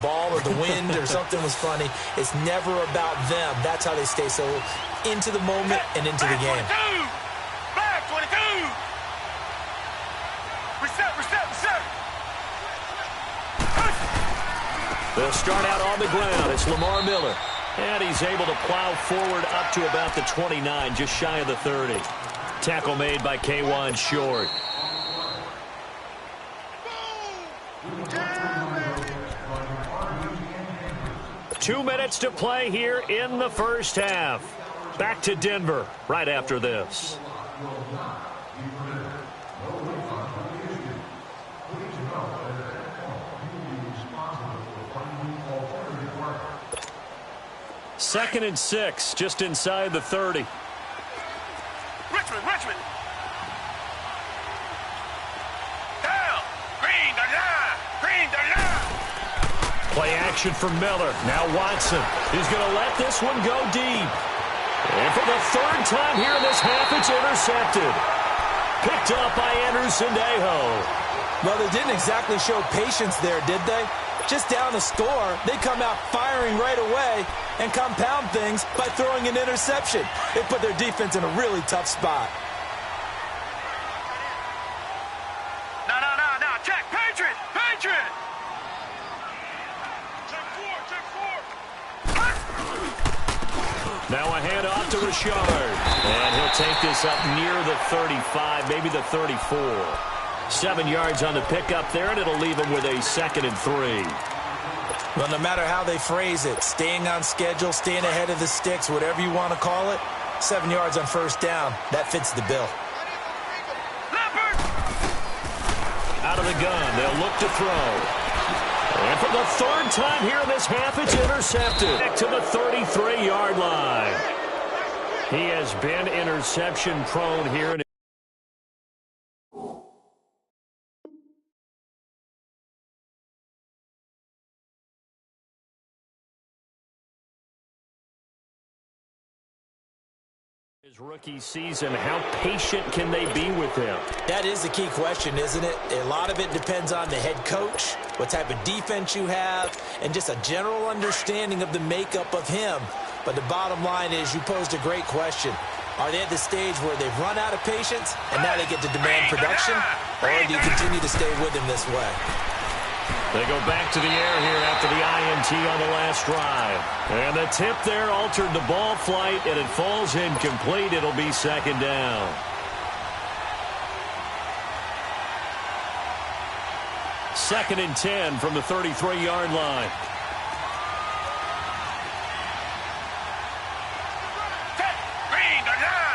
ball or the wind or something was funny. It's never about them. That's how they stay so into the moment and into the game. 22! Reset! They'll start out on the ground. It's Lamar Miller. And he's able to plow forward up to about the 29, just shy of the 30. Tackle made by K'Wan Short. Two minutes to play here in the first half. Back to Denver right after this. Second and 6, just inside the 30. Richmond! Down! Green the line! Play action for Miller. Now Watson is going to let this one go deep. And for the third time here in this half, it's intercepted. Picked up by Anderson-Dejo. Well, they didn't exactly show patience there, did they? Just down a score, they come out firing right away and compound things by throwing an interception. They put their defense in a really tough spot. No. Check. Patriot! Check four! Now a handoff to Richard. And he'll take this up near the 35, maybe the 34. 7 yards on the pickup there, and it'll leave him with a 2nd and 3. Well, no matter how they phrase it, staying on schedule, staying ahead of the sticks, whatever you want to call it, 7 yards on first down, that fits the bill. Out of the gun, they'll look to throw. And for the third time here in this half, it's intercepted. Back to the 33-yard line. He has been interception prone here. His rookie season, how patient can they be with him? That is the key question, isn't it? A lot of it depends on the head coach, what type of defense you have, and just a general understanding of the makeup of him. But the bottom line is you posed a great question. Are they at the stage where they've run out of patience and now they get to demand production? Or do you continue to stay with him this way? They go back to the air here after the INT on the last drive. And the tip there altered the ball flight, and it falls incomplete. It'll be 2nd down. Second and 10 from the 33-yard line. Green the line!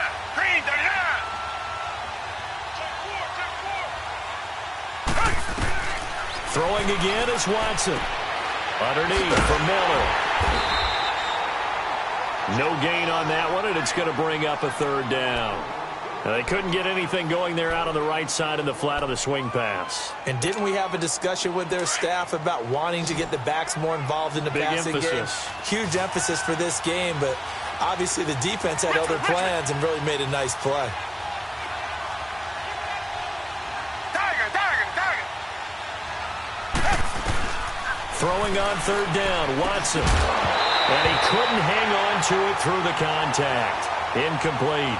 Throwing again is Watson. Underneath for Miller. No gain on that one, and it's going to bring up a 3rd down. Now, they couldn't get anything going there out on the right side in the flat of the swing pass. And didn't we have a discussion with their staff about wanting to get the backs more involved in the passing game? Huge emphasis for this game, but obviously the defense had other plans and really made a nice play. Throwing on 3rd down, Watson. And he couldn't hang on to it through the contact. Incomplete.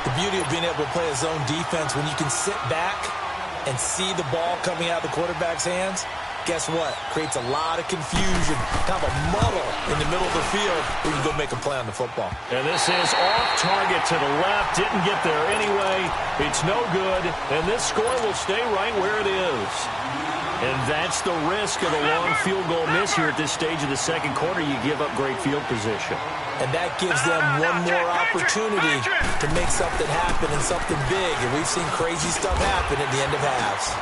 The beauty of being able to play a zone defense when you can sit back and see the ball coming out of the quarterback's hands, guess what? Creates a lot of confusion, kind of a muddle in the middle of the field where you can go make a play on the football. And this is off target to the left. Didn't get there anyway. It's no good. And this score will stay right where it is. And that's the risk of a long field goal miss here at this stage of the second quarter. You give up great field position. And that gives them one more opportunity to make something happen and something big. And we've seen crazy stuff happen at the end of halves.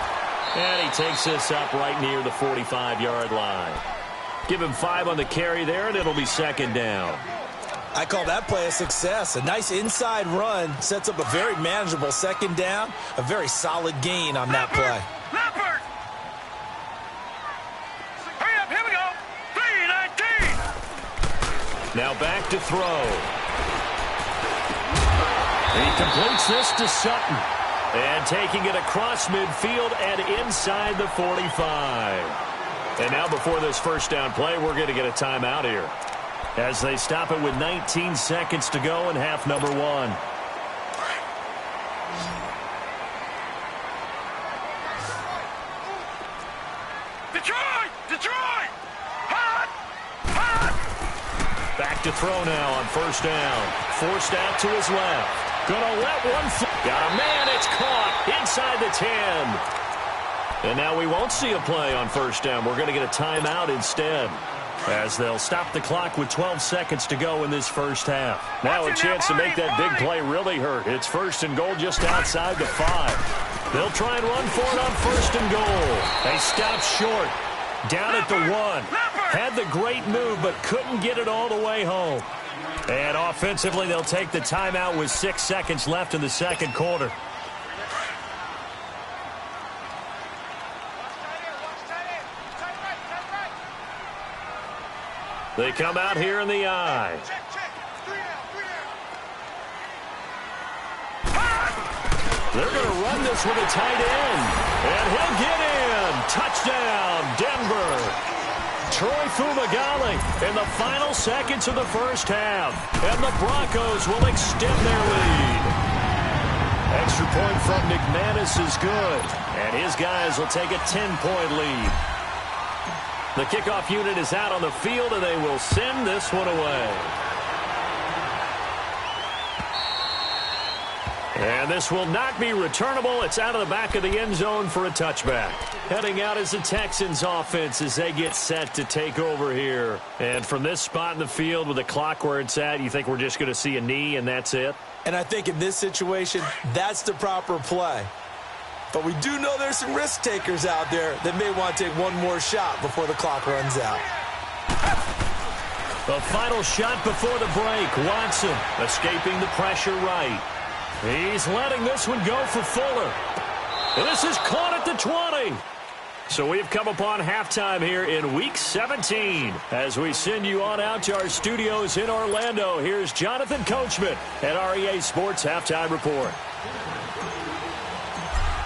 And he takes this up right near the 45-yard line. Give him 5 on the carry there, and it'll be 2nd down. I call that play a success. A nice inside run sets up a very manageable 2nd down. A very solid gain on that play. Now back to throw. He completes this to Sutton. And taking it across midfield and inside the 45. And now before this first down play, we're going to get a timeout here, as they stop it with 19 seconds to go in half number one. Detroit! Detroit! Hot! Hot! Back to throw now on first down. Forced out to his left. Gonna let one fly. Got a man. It's caught inside the 10. And now we won't see a play on first down. We're going to get a timeout instead, as they'll stop the clock with 12 seconds to go in this first half. Now a chance to make that big play really hurt. It's first and goal just outside the 5. They'll try and run for it on first and goal. They stop short. Down at the 1. Had the great move, but couldn't get it all the way home. And offensively, they'll take the timeout with 6 seconds left in the second quarter. They come out here in the eye. They're going to run this with a tight end. And he'll get in. Touchdown, Denver. Troy Fumagalli in the final seconds of the first half. And the Broncos will extend their lead. Extra point from McManus is good. And his guys will take a 10-point lead. The kickoff unit is out on the field, and they will send this one away. And this will not be returnable. It's out of the back of the end zone for a touchback. Heading out is the Texans offense as they get set to take over here. And from this spot in the field with the clock where it's at, you think we're just going to see a knee and that's it? And I think in this situation, that's the proper play. But we do know there's some risk takers out there that may want to take one more shot before the clock runs out. The final shot before the break. Watson escaping the pressure right. He's letting this one go for Fuller. And this is caught at the 20. So we've come upon halftime here in Week 17. As we send you on out to our studios in Orlando, here's Jonathan Coachman at REA Sports Halftime Report.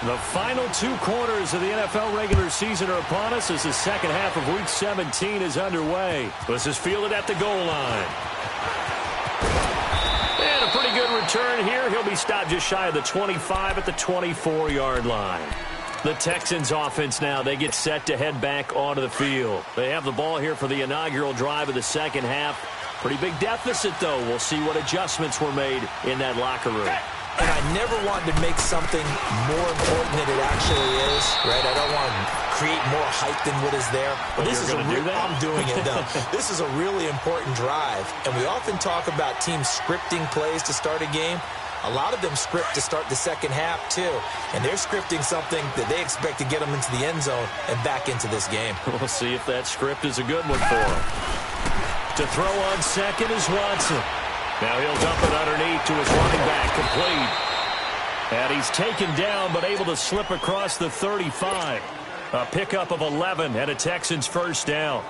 The final 2 quarters of the NFL regular season are upon us as the second half of Week 17 is underway. This is fielded at the goal line. And a pretty good return here. He'll be stopped just shy of the 25 at the 24-yard line. The Texans offense now, they get set to head back onto the field. They have the ball here for the inaugural drive of the second half. Pretty big deficit, though. We'll see what adjustments were made in that locker room. And I never wanted to make something more important than it actually is, right? I don't want to create more hype than what is there. But this is I'm doing it, though. This is a really important drive. And we often talk about teams scripting plays to start a game. A lot of them script to start the second half, too. And they're scripting something that they expect to get them into the end zone and back into this game. We'll see if that script is a good one for them. To throw on second is Watson. Now he'll dump it underneath to his running back, complete. And he's taken down, but able to slip across the 35. A pickup of 11 and a Texans first down.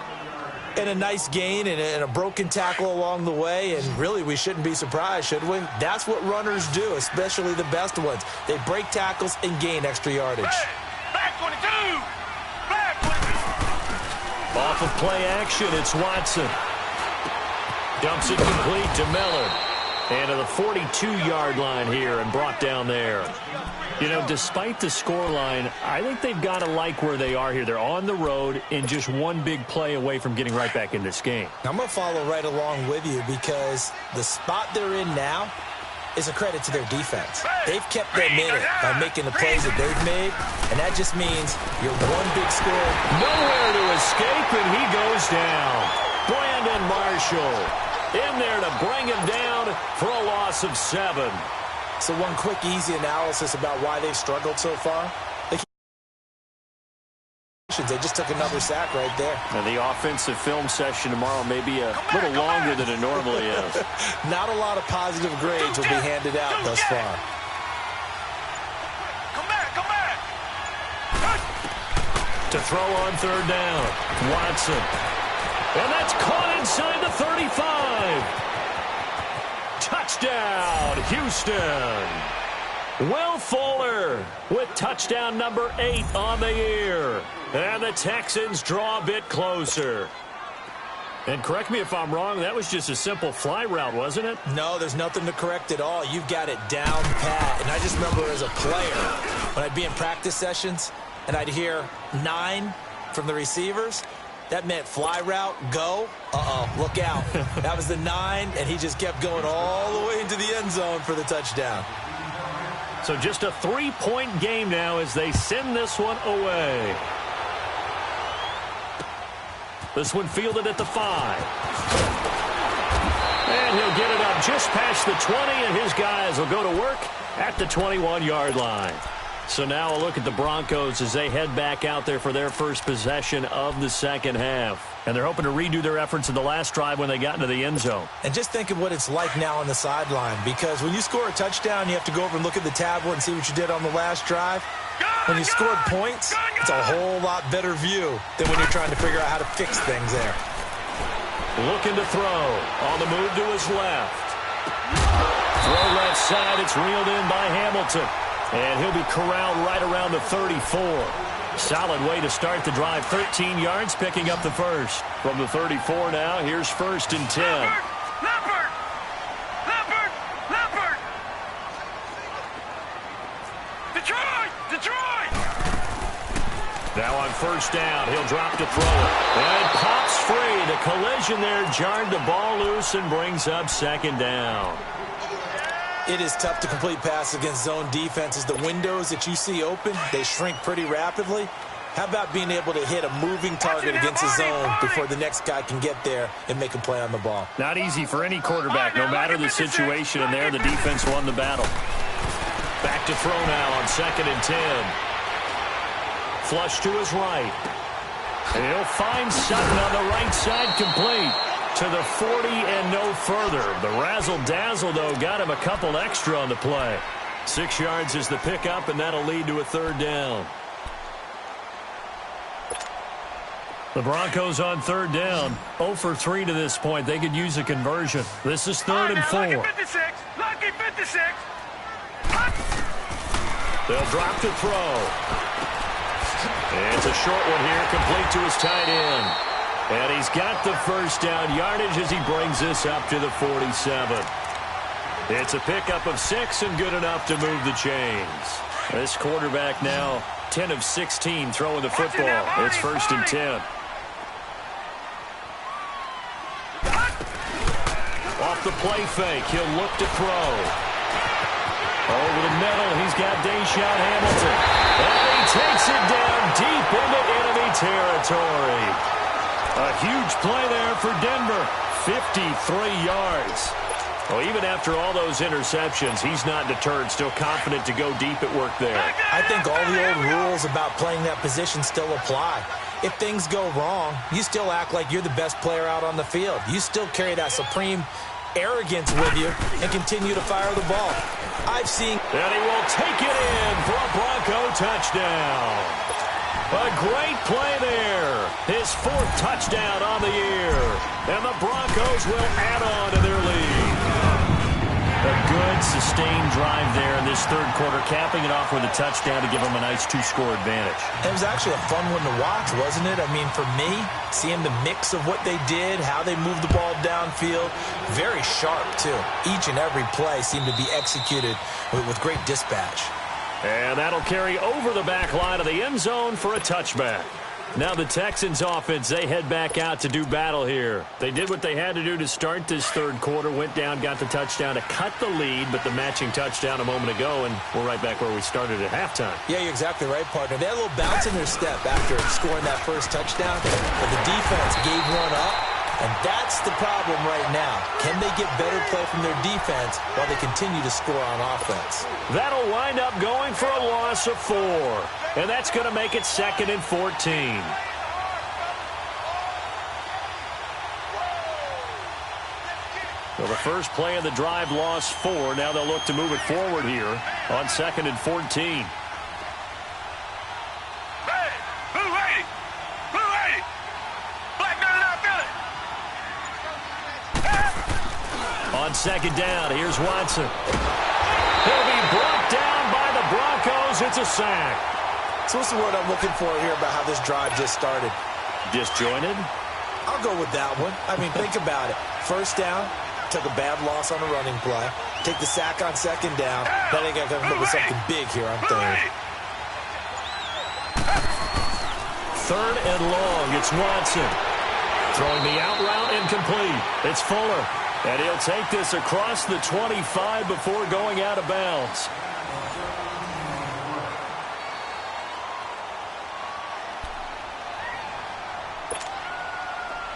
And a nice gain and a broken tackle along the way. And really, we shouldn't be surprised, should we? That's what runners do, especially the best ones. They break tackles and gain extra yardage. Back 22! Back 22! Off of play action, it's Watson. Dumps it complete to Miller. And to the 42-yard line here and brought down there. You know, despite the scoreline, I think they've got to like where they are here. They're on the road and just one big play away from getting right back in this game. I'm going to follow right along with you because the spot they're in now is a credit to their defense. They've kept them in it by making the plays that they've made, and that just means you're one big score. Nowhere to escape, and he goes down. Brandon Marshall in there to bring him down for a loss of 7. So one quick, easy analysis about why they've struggled so far. They just took another sack right there. And the offensive film session tomorrow may be a little longer than it normally is. Not a lot of positive grades will be handed out thus far. Come back! To throw on third down, Watson. And that's caught inside the 35. Touchdown, Houston. Will Fuller with touchdown number 8 on the year. And the Texans draw a bit closer. And correct me if I'm wrong, that was just a simple fly route, wasn't it? No, there's nothing to correct at all. You've got it down pat. And I just remember as a player, when I'd be in practice sessions and I'd hear 9 from the receivers, that meant fly route, go. Uh-oh, look out. That was the 9, and he just kept going all the way into the end zone for the touchdown. So just a 3-point game now as they send this one away. This one fielded at the 5. And he'll get it up just past the 20, and his guys will go to work at the 21-yard line. So now a look at the Broncos as they head back out there for their first possession of the second half. And they're hoping to redo their efforts in the last drive when they got into the end zone. And just think of what it's like now on the sideline, because when you score a touchdown, you have to go over and look at the tablet and see what you did on the last drive. When you scored points, it's a whole lot better view than when you're trying to figure out how to fix things there. Looking to throw. On the move to his left. Throw left side. It's reeled in by Hamilton. And he'll be corralled right around the 34. Solid way to start the drive. 13 yards, picking up the first. From the 34 now, here's 1st and 10. Leopard! Leopard! Leopard! Detroit! Detroit! Now on 1st down, he'll drop to throw it. And pops free. The collision there jarred the ball loose and brings up 2nd down. It is tough to complete passes against zone defenses. The windows that you see open, they shrink pretty rapidly. How about being able to hit a moving target against a zone before the next guy can get there and make a play on the ball? Not easy for any quarterback, no matter the situation. And there, the defense won the battle. Back to throw now on 2nd and 10. Flush to his right. He'll find Sutton on the right side, complete. To the 40 and no further. The razzle-dazzle, though, got him a couple extra on the play. 6 yards is the pickup, and that'll lead to a 3rd down. The Broncos on 3rd down. 0 for 3 to this point. They could use a conversion. This is 3rd and 4. Lucky 56! Lucky 56! They'll drop to throw. And it's a short one here, complete to his tight end. And he's got the 1st down yardage as he brings this up to the 47. It's a pickup of 6 and good enough to move the chains. This quarterback now 10 of 16 throwing the football. It's 1st and 10. Off the play fake, he'll look to throw. Over the middle, he's got Deshaun Hamilton. And he takes it down deep into enemy territory. A huge play there for Denver. 53 yards. Well, even after all those interceptions, he's not deterred, still confident to go deep at work there. I think all the old rules about playing that position still apply. If things go wrong, you still act like you're the best player out on the field. You still carry that supreme arrogance with you and continue to fire the ball. I've seen... And he will take it in for a Bronco touchdown. A great play there. His 4th touchdown on the year. And the Broncos will add on to their lead. A good, sustained drive there in this 3rd quarter, capping it off with a touchdown to give them a nice 2-score advantage. It was actually a fun one to watch, wasn't it? I mean, for me, seeing the mix of what they did, how they moved the ball downfield, very sharp, too. Each and every play seemed to be executed with great dispatch. And that'll carry over the back line of the end zone for a touchback. Now the Texans offense, they head back out to do battle here. They did what they had to do to start this 3rd quarter, went down, got the touchdown to cut the lead, but the matching touchdown a moment ago, and we're right back where we started at halftime. Yeah, you're exactly right, partner. They had a little bounce in their step after scoring that 1st touchdown, but the defense gave one up. And that's the problem right now. Can they get better play from their defense while they continue to score on offense? That'll wind up going for a loss of 4. And that's going to make it 2nd and 14. Well, the first play of the drive lost 4. Now they'll look to move it forward here on 2nd and 14. On 2nd down, here's Watson. He'll be brought down says it's a sack. So what's the word I'm looking for here about how this drive just started? Disjointed? I'll go with that one. I mean, think about it. First down, took a bad loss on a running play. Take the sack on second down. Then they got to come up with something big here on third. Third and long. It's Watson. Throwing the out route incomplete. It's Fuller. And he'll take this across the 25 before going out of bounds.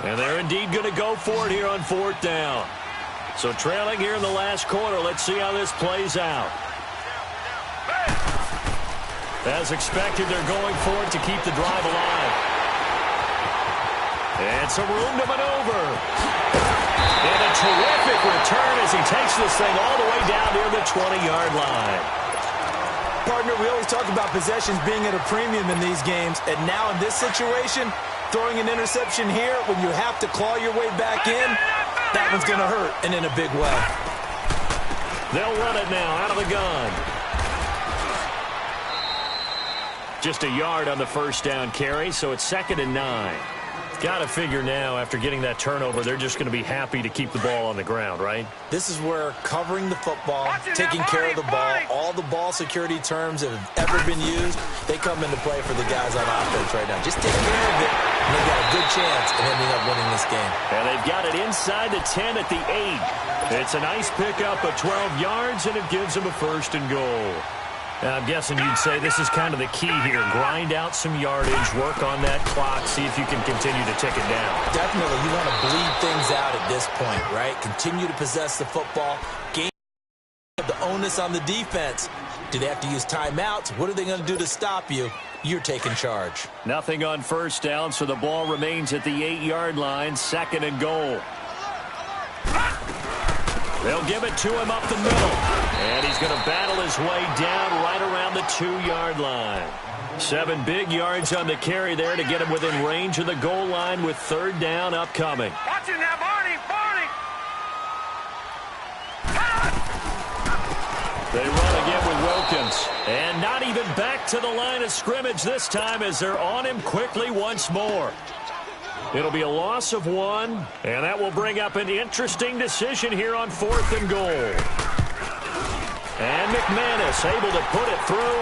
And they're indeed going to go for it here on fourth down. So trailing here in the last quarter. Let's see how this plays out. As expected, they're going for it to keep the drive alive. And some room to maneuver. And a terrific return as he takes this thing all the way down near the 20-yard line. Partner, we always talk about possessions being at a premium in these games. And now in this situation, throwing an interception here when you have to claw your way back in, that one's going to hurt, and in a big way. They'll run it now out of the gun. Just a yard on the first down carry, so it's 2nd and 9. Got to figure now, after getting that turnover, they're just going to be happy to keep the ball on the ground, right? This is where covering the football, taking care of the ball, all the ball security terms that have ever been used, they come into play for the guys on offense right now. Just take care of it, and they've got a good chance of ending up winning this game. And they've got it inside the 10 at the 8. It's a nice pickup of 12 yards, and it gives them a 1st and goal. Now, I'm guessing you'd say this is kind of the key here. Grind out some yardage, work on that clock, see if you can continue to tick it down. Definitely. You want to bleed things out at this point, right? Continue to possess the football. Gain the onus on the defense. Do they have to use timeouts? What are they going to do to stop you? You're taking charge. Nothing on first down, so the ball remains at the 8-yard line. 2nd and goal. They'll give it to him up the middle. And he's going to battle his way down right around the 2-yard line. 7 big yards on the carry there to get him within range of the goal line with 3rd down upcoming. Watching that, Barney! They run again with Wilkins. And not even back to the line of scrimmage this time as they're on him quickly once more. It'll be a loss of 1, and that will bring up an interesting decision here on 4th and goal. And McManus able to put it through,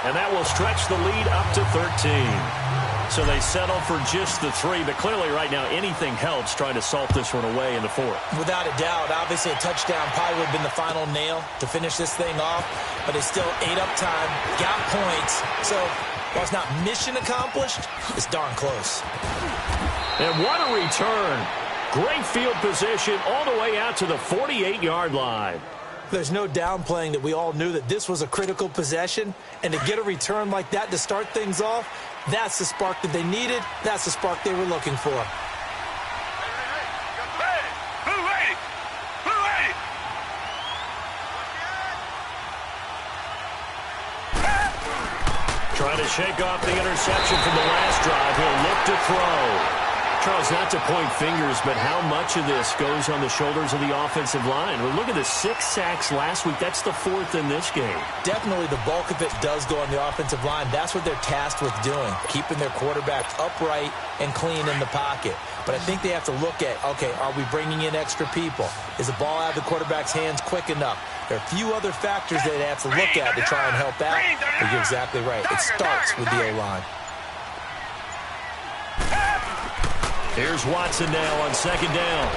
and that will stretch the lead up to 13. So they settle for just the 3, but clearly right now anything helps trying to salt this one away in the 4th. Without a doubt, obviously a touchdown probably would have been the final nail to finish this thing off, but it's still ate up time, got points, so while it's not mission accomplished, it's darn close. And what a return. Great field position all the way out to the 48-yard line. There's no downplaying that we all knew that this was a critical possession, and to get a return like that to start things off, that's the spark that they needed. That's the spark they were looking for. Hey! Blue lady! Blue lady! Trying to shake off the interception from the last drive. He'll look to throw. Charles, not to point fingers, but how much of this goes on the shoulders of the offensive line? Well, look at the 6 sacks last week. That's the 4th in this game. Definitely the bulk of it does go on the offensive line. That's what they're tasked with doing, keeping their quarterback upright and clean in the pocket. But I think they have to look at, okay, are we bringing in extra people? Is the ball out of the quarterback's hands quick enough? There are a few other factors that they have to look at to try and help out. But you're exactly right. It starts with the O-line. Here's Watson now on 2nd down.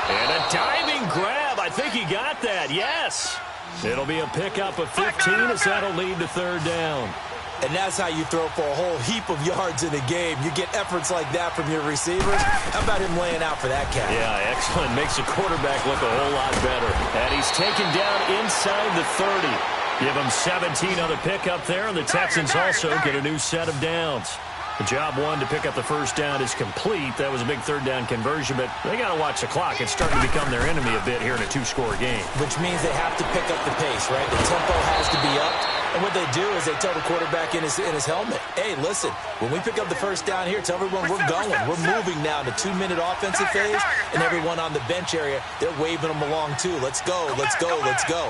And a diving grab. I think he got that. Yes. It'll be a pickup of 15 as that'll lead to 3rd down. And that's how you throw for a whole heap of yards in a game. You get efforts like that from your receivers. How about him laying out for that catch? Yeah, excellent. Makes the quarterback look a whole lot better. And he's taken down inside the 30. Give him 17 on the pickup there, and the Texans also get a new set of downs. The job 1 to pick up the 1st down is complete. That was a big 3rd down conversion, but they got to watch the clock. It's starting to become their enemy a bit here in a 2-score game. Which means they have to pick up the pace, right? The tempo has to be up. And what they do is they tell the quarterback in his helmet, hey, listen, when we pick up the 1st down here, tell everyone we're going. We're moving now to 2-minute offensive phase, and everyone on the bench area, they're waving them along too. Let's go, let's go, let's go.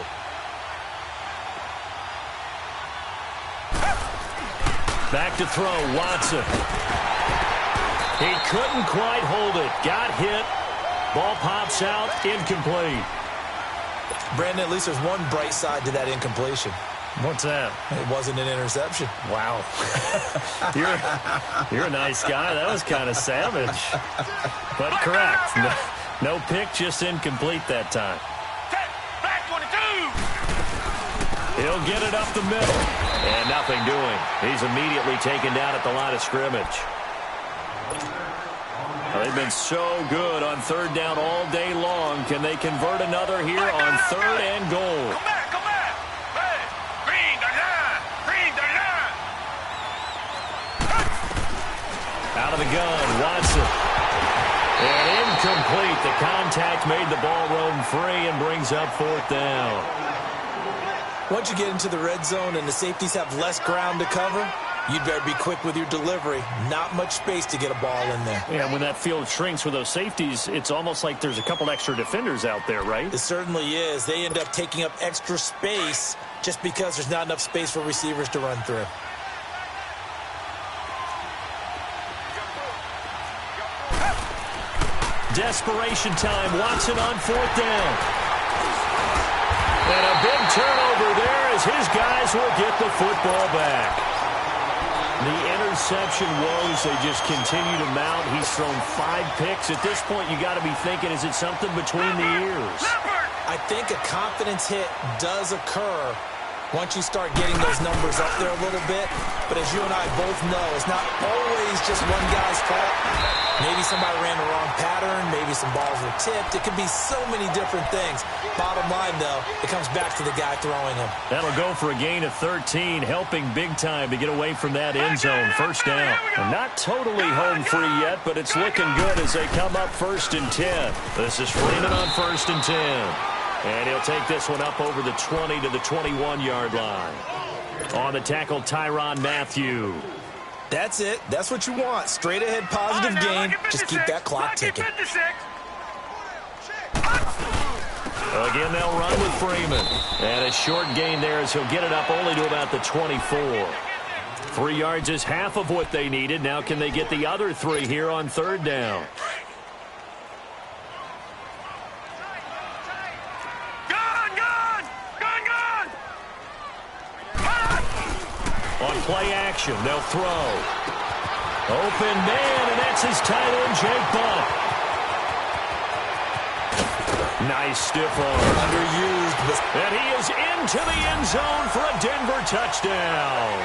Back to throw, Watson. He couldn't quite hold it. Got hit. Ball pops out, incomplete. Brandon, at least there's one bright side to that incompletion. What's that? It wasn't an interception. Wow. You're a nice guy. That was kind of savage. But correct. No pick, just incomplete that time. Back 22. He'll get it up the middle. And nothing doing. He's immediately taken down at the line of scrimmage. Well, they've been so good on third down all day long. Can they convert another here on third and goal? Come back, come back. Hey, bring the line. Bring the line. Out of the gun, Watson. And incomplete. The contact made the ball roam free and brings up fourth down. Once you get into the red zone and the safeties have less ground to cover, you'd better be quick with your delivery. Not much space to get a ball in there. Yeah, when that field shrinks with those safeties, it's almost like there's a couple extra defenders out there, right? It certainly is. They end up taking up extra space just because there's not enough space for receivers to run through. Desperation time. Watson on fourth down. And a big turnover there as his guys will get the football back. The interception woes, they just continue to mount. He's thrown 5 picks. At this point, you got to be thinking, is it something between the ears? I think a confidence hit does occur once you start getting those numbers up there a little bit. But as you and I both know, it's not always just one guy's fault. Maybe somebody ran the wrong pattern. Maybe some balls were tipped. It could be so many different things. Bottom line, though, it comes back to the guy throwing them. That'll go for a gain of 13, helping big time to get away from that end zone. First down. And not totally home free yet, but it's looking good as they come up 1st and 10. This is Freeman on 1st and 10. And he'll take this one up over the 20 to the 21-yard line. On the tackle, Tyrann Mathieu. That's it. That's what you want. Straight ahead positive gain. Just keep that clock ticking. Again, they'll run with Freeman. And a short gain there as he'll get it up only to about the 24. 3 yards is half of what they needed. Now can they get the other 3 here on third down? On play action, they'll throw. Open man, and that's his tight end, Jake Butt. Nice stiff arm. Underused. And he is into the end zone for a Denver touchdown.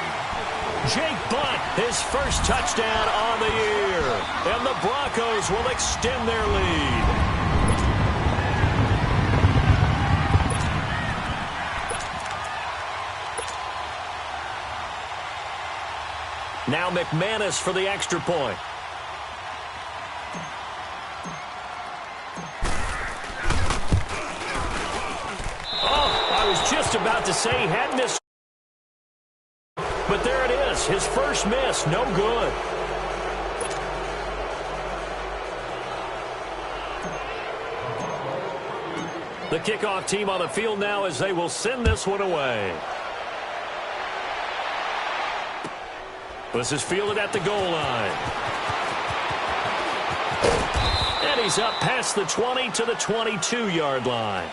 Jake Butt, his first touchdown on the year. And the Broncos will extend their lead. Now McManus for the extra point. Oh, I was just about to say he had missed. But there it is. His first miss. No good. The kickoff team on the field now as they will send this one away. This is fielded at the goal line. And he's up past the 20 to the 22-yard line.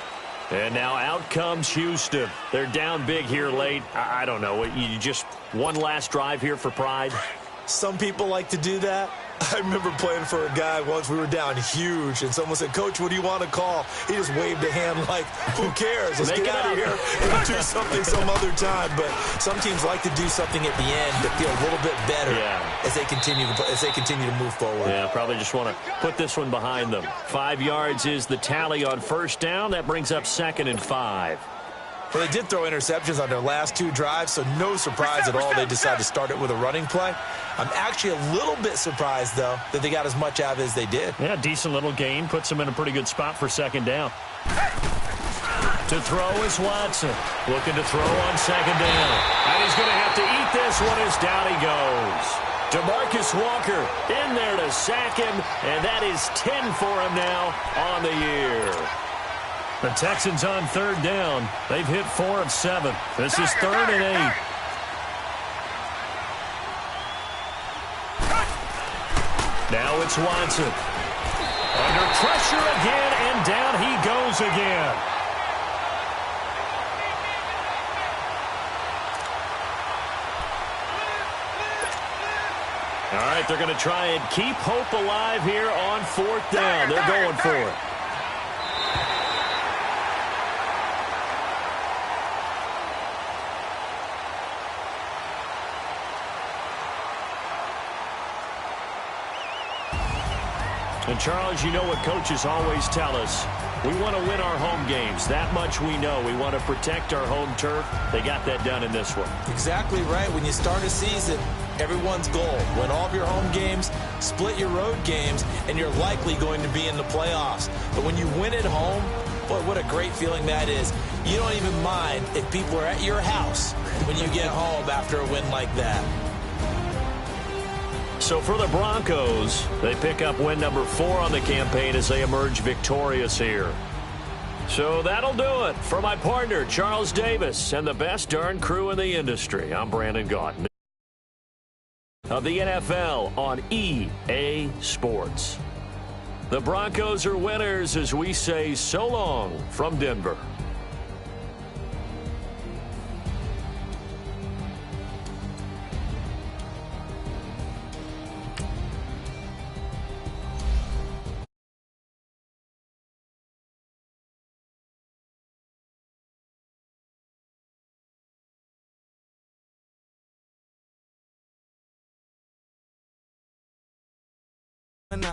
And now out comes Houston. They're down big here late. I don't know. You just one last drive here for pride? Some people like to do that. I remember playing for a guy once. We were down huge, and someone said, "Coach, what do you want to call?" He just waved a hand like, "Who cares? Let's get out of here and do something some other time." But some teams like to do something at the end to feel a little bit better as they continue to move forward. Yeah, probably just want to put this one behind them. 5 yards is the tally on first down. That brings up 2nd and 5. Well, they did throw interceptions on their last 2 drives, so no surprise at all they decided to start it with a running play. I'm actually a little bit surprised, though, that they got as much out of it as they did. Yeah, decent little gain. Puts them in a pretty good spot for 2nd down. To throw is Watson. Looking to throw on 2nd down. And he's going to have to eat this one as down he goes. DeMarcus Walker in there to sack him, and that is 10 for him now on the year. The Texans on 3rd down. They've hit 4 of 7. This is 3rd and 8. it's Watson. Under pressure again, and down he goes again. All right, they're going to try and keep hope alive here on 4th down. They're going for it. And, Charles, you know what coaches always tell us. We want to win our home games. That much we know. We want to protect our home turf. They got that done in this one. Exactly right. When you start a season, everyone's goal: win all of your home games, split your road games, and you're likely going to be in the playoffs. But when you win at home, boy, what a great feeling that is. You don't even mind if people are at your house when you get home after a win like that. So for the Broncos, they pick up win number 4 on the campaign as they emerge victorious here. So that'll do it. For my partner, Charles Davis, and the best darn crew in the industry, I'm Brandon Gaudin of the NFL on EA Sports. The Broncos are winners as we say so long from Denver.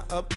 Up